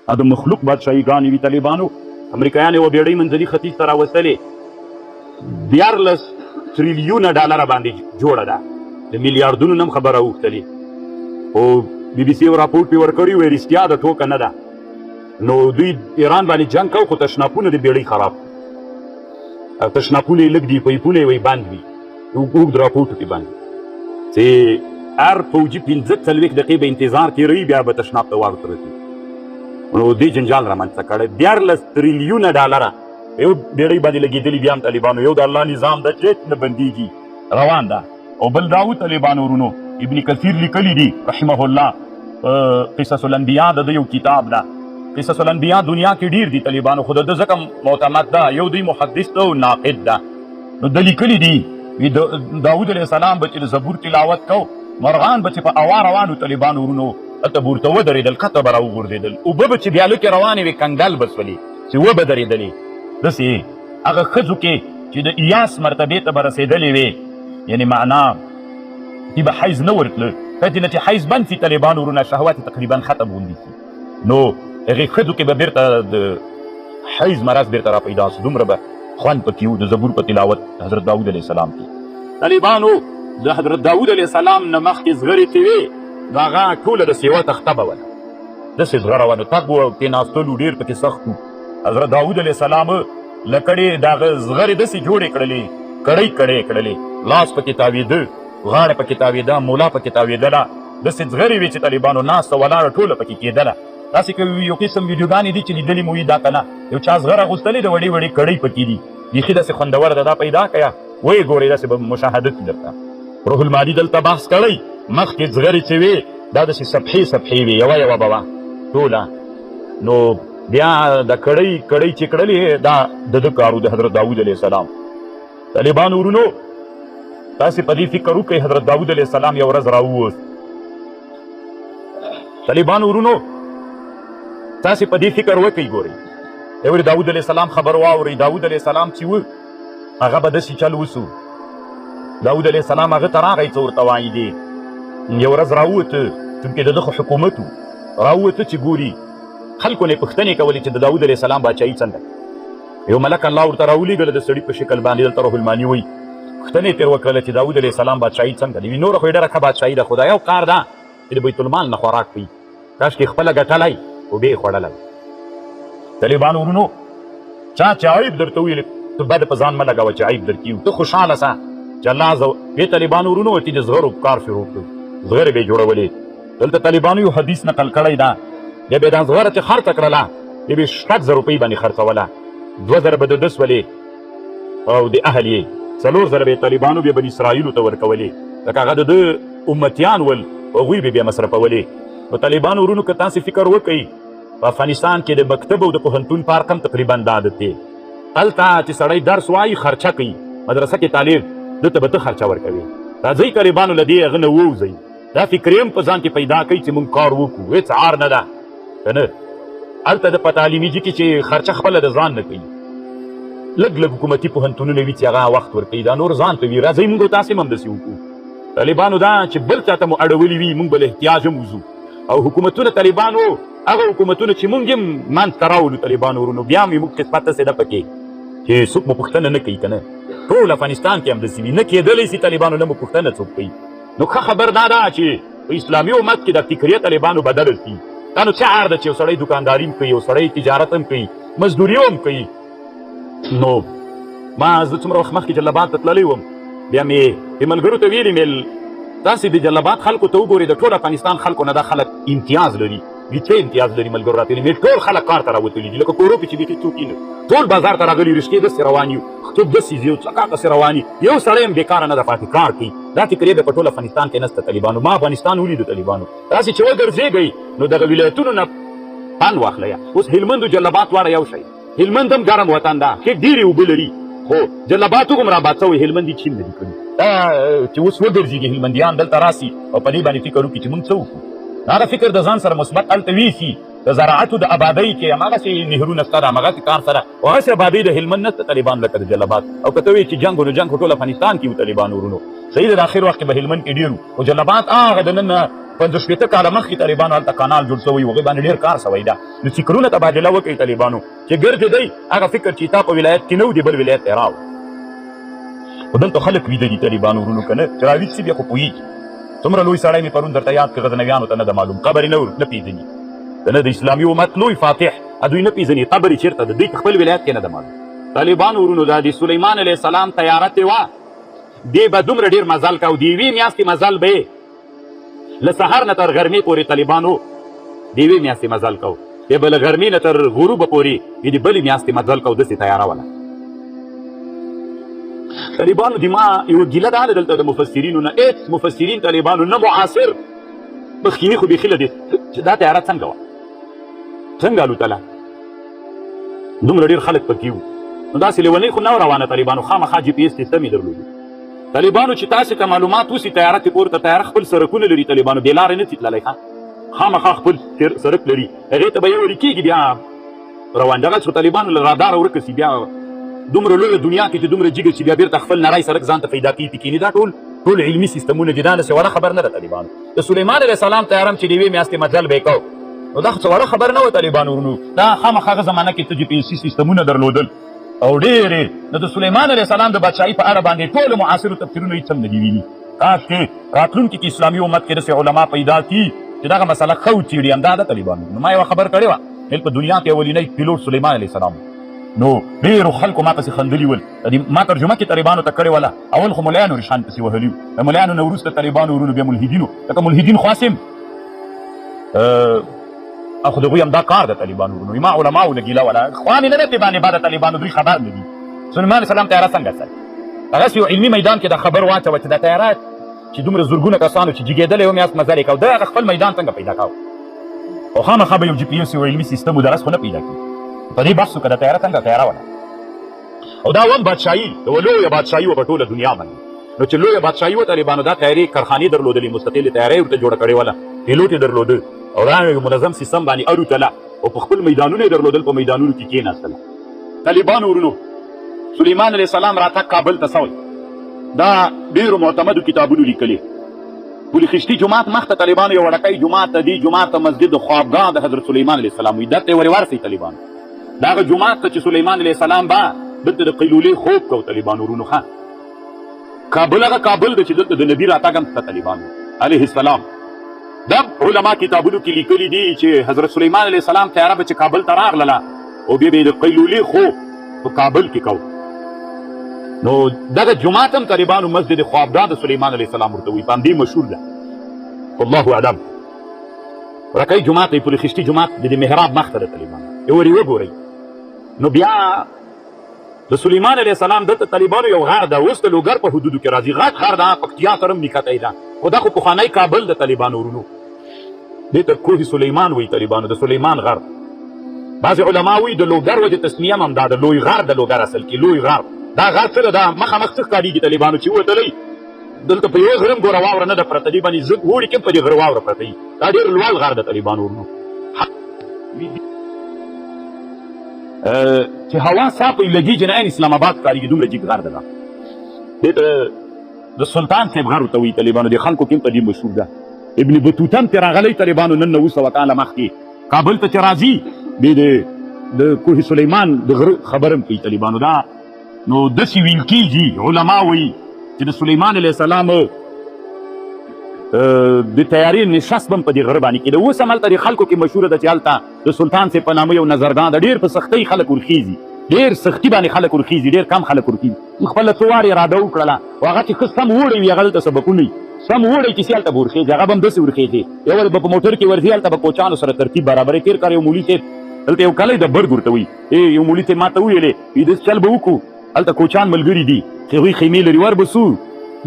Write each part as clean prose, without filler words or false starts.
د مخلوق بادشاهیګانې وي طالبانو. امریکایان یوه بیړۍ منځني ختیځ ته راوستلې، 14 تریلیونه ډالره باندې جوړه ده، د میلیاردونو نه هم خبره اوښتلې. خو بي بي سي یو راپورټ پرې ورکړی وی رښتیا ده، ټوکه نه ده. نو دوی ایران باندې جنګ کو، خو تشناپونه د بیړۍ خراب، تشناپونه یې لږ دي، پیپونه یې وایي بند وي، اوږد راپورټو کې بند چې هر فوجي 45 دقیقې به انتظار تېروي، بیا به تشناب ته واړو ته رسي. نو دې جنجال رامنځته کړی. 14 تریلیونه ډالره یو بیړۍ باندې لګېدلي، بیا هم طالبانو. یو د الله نظام ده چې نه بندېږي، روان ده. او بل دا و طالبانو ورونو، ابن کثیر لیکلی دي رحمه الله، قصص الانبیاء د ده یو کتاب ده. قصص الانبیاء دنیا کې ډیر دي طالبانو، خو د ده ځکه معتمد ده، یو دوی محدث ده او ناقد ده. نو ده لیکلي دي داود علیه السلام به چې د زبور تلاوت کو، مرغان به چې په هوا روانو طالبانو ورونو هلته به ورته ودرېدل، کته به راوغورځېدل، اوبه به چې بیا لکې روانې وې کنګل به سولې چې وبه درېدلې. داسې هغه ښځو کې چې د ایاس مرتبې ته به رسېدلې وې، یعنې معنا دې به حیز نه ورتله، کله چې حیز بند شي طالبانو ورونه شهوت تقریبا ختم غوندې شي، نو هغې ښځو کې به بېرته د حیز مرض بېرته را پیدا شو. دومره به خوند پکې و د زبور په تلاوت حضرت داود علیه السلام کې. طالبانو د حضرت داود علیه السلام نه مخکې زغرې چې وې، د هغه ټوله د سیوه تخته به وله، داسې زغره وه، نو تګ و او کېناستلو ډېر پکې سخت و. حضرت داود علیه السلام له کړې د هغه زغرې داسې جوړې کړلې، کړۍ کړلې، لاس پکې تاوېده، غاړه پکې تاوېده، مولا پکې تاوېدله، داسې زغرې وې چې طالبانو ناسته ولاړه ټوله پکې کېدله. داسې که یو قسم ویډیوګانې دي چې لیدلې مو وي دا که نه، یو چا زغره اغوستلې د وړې وړې کړۍ پکې دي، بیخي داسې خوندوره ده. دا پیدا کړه ویې ګورئ، داسې به مشاهده کړي درته. روح المعانی دلته بحث کړی، مخکې زغرې چې وې دا داسې صفحې وې، یوه به وه ټوله. نو بیا د کړۍ چې کړلې دا د ده کار و، د حضرت داود علیه السلام. طالبانو ورونو تاسې په دې فکر وکړئ، حضرت داود علیه السلام یو ورځ راووت. طالبانو ورونو تاسې په دې فکر وکئ، ګورئ یو داود علیه السلام خبر واورئ. داود علیه السلام چې و هغه به داسې چل وسو. داود علیه السلام هغه ته راغی څه ورته وایي دی، یو ورځ راووته، چونکې د ده خو حکومت و، راووته چې ګوري خلکو نه پوښتنې کولې چې د داود علیه السلام باچایي څنګه. یو ملک الله ورته راولېږله د سړي په شکل باندې، دلته روح المعانی وایي پوښتنې ترې وکړله چې داود علیه السلام باچایي څنګه دی. نوره خو یې ډېره ښه باچایي ده، خو دا یو کار ده چې د بیت المال نه خوراک کوي، کاشکې خپله ګټلی او بیا یې خوړلی. طالبانو ورونو چا چې عیب درته وویل ته بد په ځان مه لګوه چې عیب درکړي، ته خوشحاله سه چې الله دې طالبانو ورونو ورته د زغرو کار شروع کړو، زغرې به یې جوړولې. دلته طالبانو یو حدیث نقل کړی ده، بیا به یې دا زغره چې خرڅه کړله، بیا به یې 6,000 روپۍ باندې خرڅوله، 2,000 به د ده سولې او د اهل یې، 4,000 به یې طالبانو بیا بني اسرائیلو ته ورکولې، ځکه هغه د ده امتیان ول، هغوی به بیا مصرفولې. نو طالبانو ورونو که تاسې فکر وکئ، په افغانستان کې د مکتب او د پوهنتون پارک هم تقریبا دا عادت دی، هلته چې سړی درس وایي خرچه کوي، مدرسه کې طالب ده ته به ته خرچه ورکوي. راځئ طالبانو له دې هغه نه ووځئ، دا فکر هم په ځان کې پیدا کوي چې موږ کار وکړو، هېڅ عار نه ده که نه. هلته د په تعلیمي جي کې چې خرچه خپله د ځان نه کوي، لږ حکومتي پوهنتونونه وي چې هغه وخت ورکوي، دا نور ځان ته وي. راځئ موږ تاسې هم همداسې وکړو. طالبانو دا چې بل چا ته مو اړولي وي، موږ به له احتیاج هم وځو، او حکومتونه طالبانو هغه حکومتونه چې موږ هم منځ ته راولو طالبانو ورونو، بیا هم موږ قسمت داسې ده پکې چې څوک مو پوښتنه نه کوي که نه. ټول افغانستان کې همداسې وي، نه کېدلی شي طالبانو نه مو پوښتنه څوک کوي. نو ښه خبر دا ده چې په اسلامي امت کې د فکریه طالبانو بدله شي. دا نو څه عار ده چې یو سړی دوکانداري هم کوي، یو سړی تجارت هم کوي، مزدوري هم کوي. نو ما زه څومره وخت مخکې جلبات ته تللی وم، بیا مې ملګرو ته ویلي مې تاسې د جلبات خلکو ته وګورئ، د ټول افغانستان خلکو نه دا خلک امتیاز لري، څه امتیاز لري ملګرو راته ویلي مې ټول خلک کار ته راوتلي دي، لکه کورو کې چې بیخي څوک نه، ټول بازار ته راغلي، رښتې داسې روان یو، څوک داسې ځي، څوک هغسې روان یي، یو سړی هم بېکاره نه ده پاتې، کار کوي. دا فکرې به په ټول افغانستان کې نشته طالبانو. ما افغانستان ولیدو طالبانو، تاسې چې وګرځېږئ نو دغه ولایتونو نه پند واخلئ. اوس هلمند او جلبات واړه یو شی، هلمند هم ګرم وطن ده، ښې ډېرې اوبه لري، خو جلبات هم راباد شوی، هلمند یې چین نه دي کړي. دا چې اوس وګرځېږي هلمندیان دلته راسي او په دې باندې فکر وکړي چې موږ څه وکړو، هغه فکر د ځان سره مثبت هلته ویسي. د زراعتو د آبادۍ کې هماغسې نهرونه شته، د هماغسې کار سره هغسې آبادۍ د هلمند نشته طالبان لکه د جلبات. او که ته وایې چې جنګ و نو جنګ خو ټول افغانستان کې و طالبانو ورونو، صحیح ده، د آخر وخت کې به هلمند کې ډېر و، خو جلبات هغه د نن 50 شپېته کاله مخکې طالبانو هلته کانال جوړ شوی هغې باندې ډېر کار شوی ده نو فکرونه تبادله وکړئ طالبانو چې ګرد دی هغه فکر چې تا په ولایت کې نه و د بل ولایت ته راوړ خو دلته خلک ویده دي طالبانو ورونو که نه چې راویښ شي بیا خو پوهېږي څومره لوی سړی مې پرون درته یاد کړه غزنویانو ته نه ده معلوم قبر یې نه پېژني د نه د اسلامي امت لوی فاتح دوی نه پېژني قبر یې چېرته ده دوی په خپل ولایت کې نه ده معلوم طالبانو ورونو دا د سلیمان علیه السلام تیاره تې وه دې به دومره ډېر مزل کو د یوې میاشتې مزل به یې له سهار نه تر غرمې پورې طالبانو د یوې میاشتې مزل کو بیا به له غرمې نه تر غروبه پورې د بلې میاشتې مزل کو داسې تیاره وله طالبانو د ما یوه ګیله دا ده دلته د مفسرینو نه هېڅ مفسرین طالبانو نه معاصر مخکیني خو بیخي له دې چې دا تیاره څنګه وه څنګه الوتله دومره ډېر خلک پکې وو نو داسې لیونۍ خو نه روانه طالبانو خامخا جي پي ایس سیسټم یې درلودو طالبانو چې تاسې ته معلومات وسي تیاره تې پورته تیاره خپل سرکونه لري طالبانو بې لارې نه شي تللی خامخا خپل سرک لري هغې ته به یې وړي کېږي بیا روان دغه چې طالبانو له راداره ورکه سي بیا دومره لویه دنیا کې چې دومره جګه چې بیا بېرته خپل نری سرک ځان ته پیدا کوي پکېني دا ټول علمي سیستمونه دي دا داسې وړه خبر نه ده طالبانو د سلیمان علیه السلام تیاره هم چې د یوې میاشتې مزل به یې کو نو دا خو څه وړه خبر نه وه طالبانو ورونو دا خامخا هغه زمانه کې ته جي پي ایس سیستمونه درلودل او ډېرې نو د سلیمان علیه السلام د بادشاهۍ په اړه باندې ټولو معاصرو تفسیرونو هېڅ هم نه دي ویلي کاشکې راتلونکي کې اسلامي امت کې داسې علما پیدا کړي چې دغه مسله ښه وڅېړي همدا ده طالبانو نو ما یوه خبر کړې وه په دنیا کې اولینی پیلوټ سلیمان علیه السلام نو ډېرو خلکو ما پسې خندلي ول ما ترجمه کې طالبانو ته کړې وله اول خو ملیانو ریشان پسې وهلي وو د ملیانو نه وروسته طالبانو ورونو بیا ملحدینو لکه ملحدین خاصم خو د هغوی همدا کار د طالبانو ورونو ما علماو نه ګیله وله خوا مې نه ده پرې باندې بعد طالبانو دوی خبر نه دي سلیمان علیه السلام تیاره څنګه سره هغسې یو علمي میدان کې دا خبر واچوه چې دا تیاره چې دومره زرګونه کسانو چې جګېدلی یو میاشت مزل یې کو ده هغه خپل میدان څنګه پیدا کو او خامخا به یو جي پي ایس یو علمي سیستم و دغسې خو نه پیدا کړي په دې بحث وکړه د تیاره څنګه تیاره وله او دا هم بادشاهي یوه لویه بادشاهي وه په ټوله دنیا باندې نو چې لویه بادشاهي وه طالبانو دا تیارې کارخانې درلودلې مستقلې تیارې ورته جوړه کړې وله پیلوټ یې درلوده او دا یو منظم سیستم باندې الوتله او په خپل میدانونه یې درلودل په میدانونو کې کېناستله طالبانو ورونو سلیمان علیه السلام راتګ کابل ته سوی دا ډېرو معتمدو کتابونو لیکلي پل خشتي جومات مخته طالبانو یو وړکی جومات ته دي جومات ته مسجد د خوابګاه د حضرت سلیمان علیه السلام وي دلته یې ورې ورسئ طالبانو د هغه جومات ته چې سلیمان علیه السلام به دلته د قیلولې خوب کو طالبانو ورونو ښه کابل هغه کابل دی چې دلته د نبي راتګ هم شته طالبانو علیه السلام دا علما کتابونو کې لیکلي دي چې حضرت سلیمان علیه السلام تیاره به چې کابل ته راغلله او بیا به یې د قیلولې خوب په کابل کې کو نو دغه جومات هم طالبانو مسجد خوابګاه د سلیمان علیه السلام ورته وایي په همدې مشهور ده والله اعلم وړکی جومات دی پل خشتي جومات د دې محراب مخته ده طالبانو یې ورې وګورئ نو بیا د سلیمان علیه السلام دلته طالبانو یو غار ده اوس د لوګر په حدودو کې راځي غټ غار ده پکتیا سره هم نښتی ده خو دا خو پخوانی کابل د طالبانو ورونو دې ته کوه سلیمان وایي طالبانو د سلیمان غر بعضې علما وایي د لوګر وجه تسمیه هم همدا ده لوی غر د لوګر اصل کې لوی غر دا غر څه ده دا مخامخ څه ښکارېږي طالبانو چې ووتلی دلته په یوه غره هم ګوره واوره نه ده پرته دې باندې زه اوړي کې هم په دې غره واوره پرته وي دا ډېر لوړ غر ده طالبانو ورونو چې هوا صاف وي لګېږي نه عین اسلام آباد ښکارېږي دومره جګ غر ده دا دې ته د سلطان صاحب غر ورته وایي طالبانو دې خلکو کې هم په دې مشهور ده ابن بطوطه هم ترې راغلی طالبانو نن 900 کاله مخکې کابل ته چې راځي بیا د کوه سلیمان د غره خبر هم کوي طالبانو دا نو داسې ویل کېږي علما وایي چې د سلیمان علیه السلام د تیارې نشست به هم په دې غره باندې کېده اوس هم هلته د خلکو کې مشهوره ده چې هلته د سلطان صاحب په نامه یو نظرګاه ده ډېر په سختۍ خلک ورخیږي ډېر سختي باندې خلک ورخیږي ډېر کم خلک ورخیږي خپله څو وار اراده وکړله او هغه چې ښه سم وړی وي هغه دلته سبقونه وي سم وړی چې سي هلته به ورخیږي هغه به هم داسې ورخیږي یو ځل به په موټر کې ورځي هلته به کوچانو سره ترتیب برابرې تېر کار یو مولي صاحب دلته یو کلی د برګ ورته وایي یو مولي صاحب ما ته وویلې داسې چل به وکړو هلته کوچان ملګري دي هغوی خیمې لري ور به سو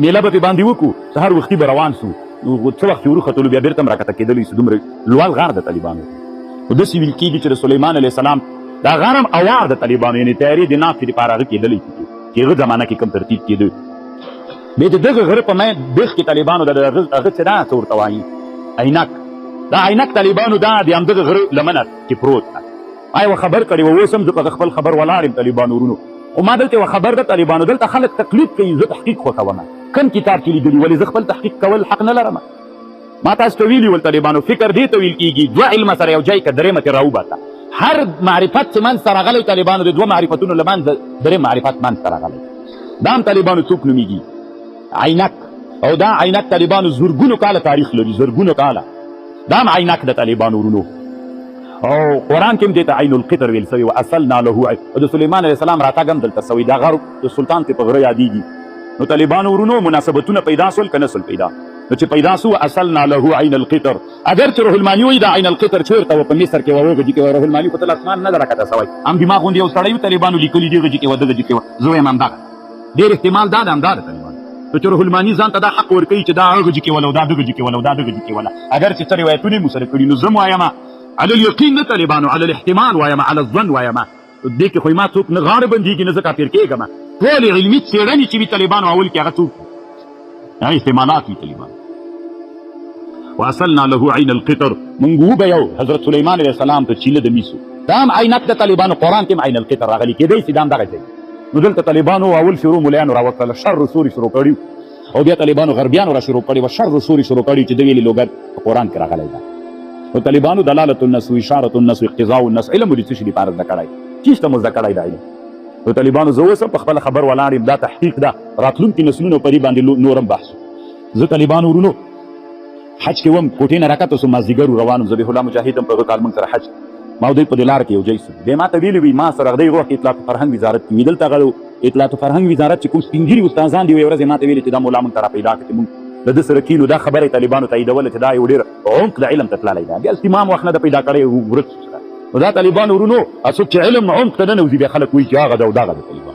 میله به پې باندې وکړو سهار وختي به روان سو څه وخت چې وروختلو بیا بېرته هم راکته کېدلی سو دومره لوړ غار د طالبانو خو داسې ویل کېږي چې د سلیمان علیه السلام دا غار هم اوار د طالبانو یعنې تیارې د نافتې دپاره هغه کېدلی چې هغه زمانه کې کوم ترتیب کېده بیا د دغه غره په بیخ کې طالبانو د هغه څه دا څه ورته وایي عینک دا عینک طالبانو دا د همدغه غره لمنه کې پروت ده ما یوه خبر کړې وه اوس هم زه په خپل خبر ولاړ یم طالبانو ورونو خو ما دلته یوه خبر ده طالبانو دلته خلک تقلید کوي زه تحقیق خوښوم کوم کتاب کې لیدلي ولې زه خپل تحقیق کول حق نه لرم ما تاسو ته ویلي ول طالبانو فکر دې ته ویل کېږي دوه علمه سره یو ځای که درېیمه ترې راوباسه. هر معرفت چې منځ ته راغلی طالبانو د دوه معرفتونو له منځه درېیم معرفت منځ ته راغلی. دا هم طالبانو څوک نومیږي؟ عینک. او دا عینک طالبانو زرګونو کاله تاریخ لري، زرګونو کاله. دا هم عینک د طالبانو ورونو. او قرآن کې هم دې ته عین القطر ویل سوي و اصلنا له عین. د سلیمان علیه السلام راتګ هم دلته سوی. دا غر د سلطان ته په غره یادېږي. نو طالبانو ورونو مناسبتونه پیدا سول که نسل پیدا؟ نو چې پیدا سو اصلنا له عین القطر. اگر چې روح الماني وایي دا عین القطر چېرته و؟ په مصر کې و، هغه ځای کې و. روح الماني خو تل اسمان نه ده راکښته سوی. هم دماغ غوندې یو سړی و طالبانو لیکلي دغه ځای کې و، دغه ځای کې و. زه وایم همدغه ډېر احتمال دا ده، همدا ده طالبانو. نو چې روح الماني ځان ته دا حق ورکوي چې دا هغه ځای کې وله، دا دغه ځای کې وله، دا دغه ځای کې وله. اگر چې څه روایتونه یې مو سره کړي، نو زه م وایم على اليقین نه طالبانو، على الاحتمال وایم، على الظن وایم. دې کې خو ما څوک نه غاړه بندېږي، نه زه کافر کېږم. ټولې علمي څېړنې چې وي طالبانو اول کې هغه څوک هغه احتمالات وي طالبانو. واصلنا له عین القطر. مونږ وبیو حضرت سلیمان علیه السلام ته چیله د میسو. دا هم عینک د طالبانو. قرآن کې هم عین القطر راغلی. کېدی شي دا هم دغه ځای. نو دلته طالبانو اول شروع ملیانو راوکړله، شر سوري شروع کړي، او بیا طالبانو غربیانو را شروع کړي و شر سوري شروع کړي چې د ویلې لوګر په قرآن کې راغلی ده. نو طالبانو دلالت النص و اشاره النص و اقتضاء النص علم ولې څه شي دپاره زده کړی؟ چېرته مو زده کړی دا علم؟ نو طالبانو زه اوس هم په خپله خبر ولاړ یم. دا تحقیق ده، راتلونکي نسلونو په دې باندې نور هم بحث. زه طالبانو ورونو حج کې وم، کوټې نه راکته سوم، مازدیګر روان وم. ذبیح الله مجاهد هم په هغه کال موږ سره حج ما او دوی په دې لاره کې یو ځای سو. دی ما ته ویلي وي ما سره هغه وخت اطلاعات فرهنګ وزارت کې وي. دلته هغه اطلاعات فرهنګ وزارت چې کوم سپین ږیري استادان دي، یوې ورځې ما ته ویلي چې دا مولا موږ ته را پیدا کړه چې موږ د ده سره کینو. دا خبره یې طالبانو تاییدوله چې دا یو ډېر عمق د علم ته تللی ده. بیا تمام وخت نه ده پیدا کړی ورک. نو دا طالبانو ورونو څوک چې علم عمق ته ننوځي بیا خلک وایي چې هغه ده او دغه ده طالبان.